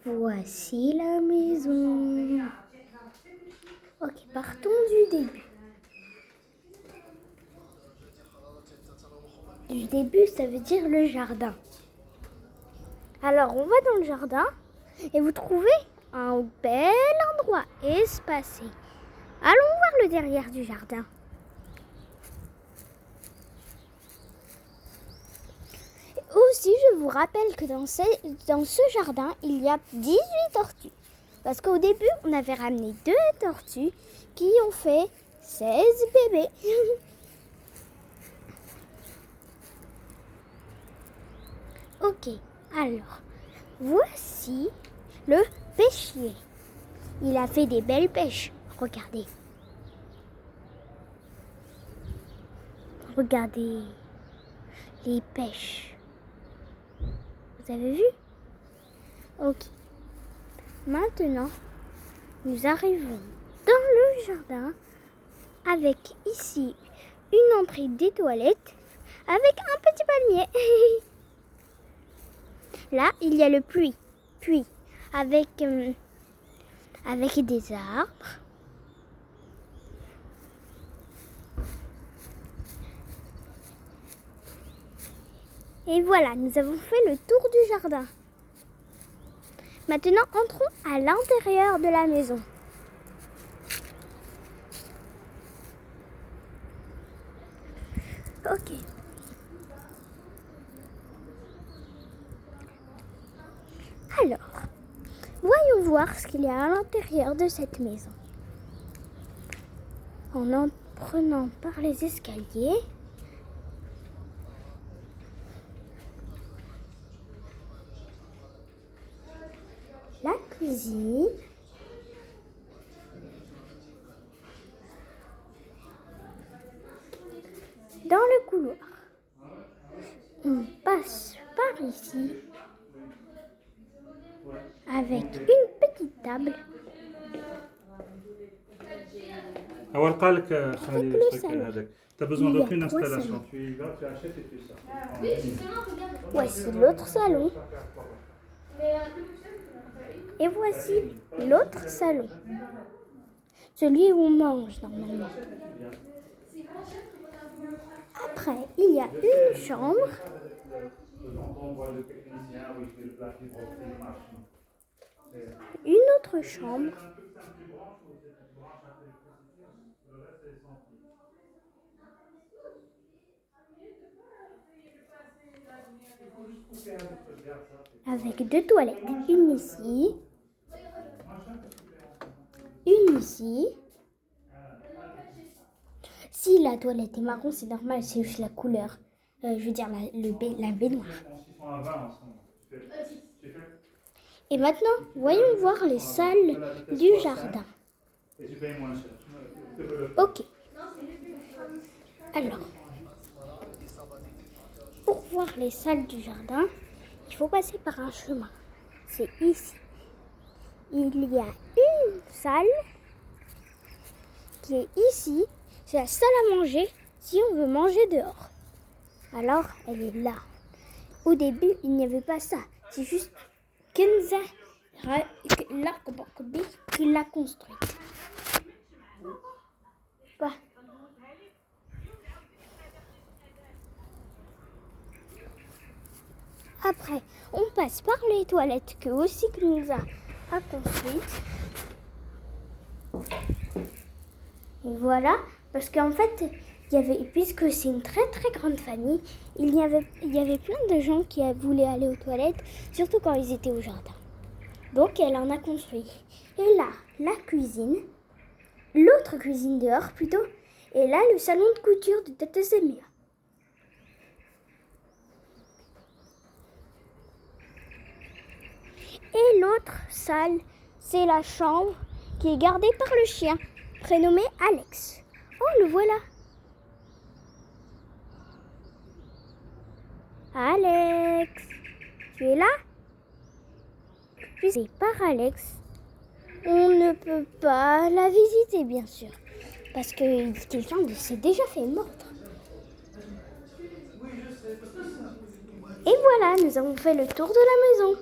Voici la maison. Ok, partons du début. Du début, ça veut dire le jardin. Alors, on va dans le jardin et vous trouvez un bel endroit espacé. Allons voir le derrière du jardin. Aussi, je vous rappelle que dans ce jardin, il y a 18 tortues. Parce qu'au début, on avait ramené 2 tortues qui ont fait 16 bébés. Ok, alors, voici le pêchier. Il a fait des belles pêches. Regardez. Regardez les pêches. Vous avez vu? Ok. Maintenant, nous arrivons dans le jardin avec ici une entrée des toilettes avec un petit palmier. Là, il y a le puits avec des arbres. Et voilà, nous avons fait le tour du jardin. Maintenant, entrons à l'intérieur de la maison. Ok. Alors, voyons voir ce qu'il y a à l'intérieur de cette maison. En prenant par les escaliers, la cuisine, dans le couloir. On passe par ici avec une petite table. أول قالك خلي le التركة salon. هذاك. T'as besoin Il y a d'aucune 3 installation. salons. Tu y vas, tu achètes et tu sors. Voici l'autre salon. Et voici l'autre salon. Celui où on mange normalement. Après, il y a une chambre. Une autre chambre. Avec 2 toilettes. Une ici. Une ici. Si la toilette est marron, c'est normal, c'est juste la couleur. Je veux dire la baignoire. Et maintenant, voyons voir les salles du jardin. Ok. Alors, pour voir les salles du jardin, il faut passer par un chemin. C'est ici. Il y a une salle qui est ici. C'est la salle à manger si on veut manger dehors. Alors, elle est là. Au début, il n'y avait pas ça. C'est juste Kenza qui l'a construite. Bah. Après, on passe par les toilettes que aussi Kenza a construites. Et voilà, parce qu'en fait, puisque c'est une très très grande famille, il y avait plein de gens qui voulaient aller aux toilettes, surtout quand ils étaient au jardin. Donc elle en a construit. Et là, la cuisine, l'autre cuisine dehors plutôt, et là le salon de couture de Tata Samia. Et l'autre salle, c'est la chambre qui est gardée par le chien, prénommé Alex. Oh, le voilà. Alex, tu es là? C'est par Alex. On ne peut pas la visiter, bien sûr, parce que quelqu'un s'est déjà fait mordre. Et voilà, nous avons fait le tour de la maison.